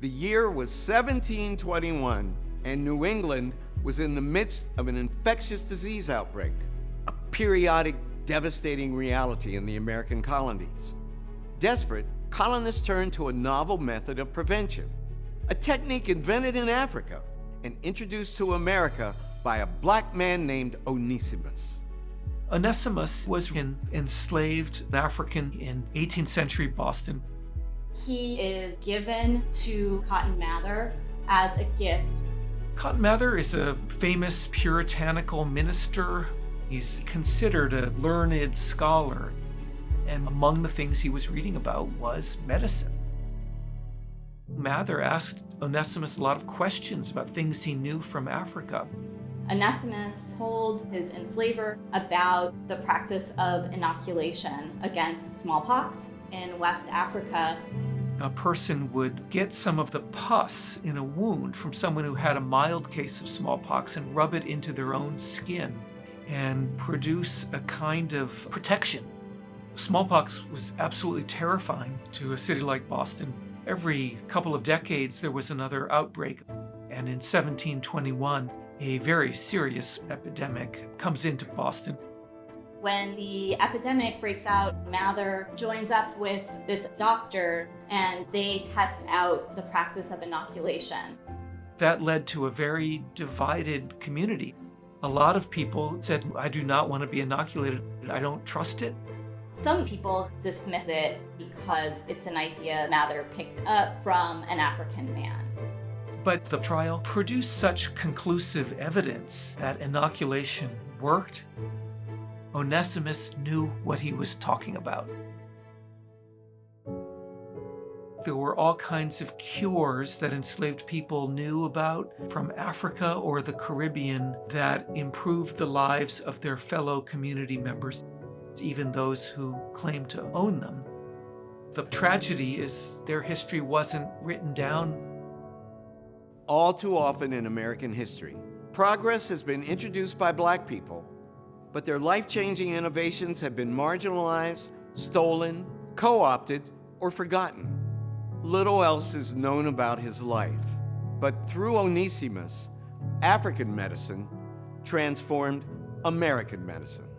The year was 1721, and New England was in the midst of an infectious disease outbreak, a periodic, devastating reality in the American colonies. Desperate, colonists turned to a novel method of prevention, a technique invented in Africa and introduced to America by a black man named Onesimus. Onesimus was an enslaved African in 18th century Boston. He is given to Cotton Mather as a gift. Cotton Mather is a famous puritanical minister. He's considered a learned scholar, and among the things he was reading about was medicine. Mather asked Onesimus a lot of questions about things he knew from Africa. Onesimus told his enslaver about the practice of inoculation against smallpox in West Africa. A person would get some of the pus in a wound from someone who had a mild case of smallpox and rub it into their own skin and produce a kind of protection. Smallpox was absolutely terrifying to a city like Boston. Every couple of decades there was another outbreak, and in 1721 a very serious epidemic comes into Boston. When the epidemic breaks out, Mather joins up with this doctor and they test out the practice of inoculation. That led to a very divided community. A lot of people said, I do not want to be inoculated. I don't trust it. Some people dismiss it because it's an idea Mather picked up from an African man. But the trial produced such conclusive evidence that inoculation worked. Onesimus knew what he was talking about. There were all kinds of cures that enslaved people knew about from Africa or the Caribbean that improved the lives of their fellow community members, even those who claimed to own them. The tragedy is their history wasn't written down. All too often in American history, progress has been introduced by black people, but their life-changing innovations have been marginalized, stolen, co-opted, or forgotten. Little else is known about his life, but through Onesimus, African medicine transformed American medicine.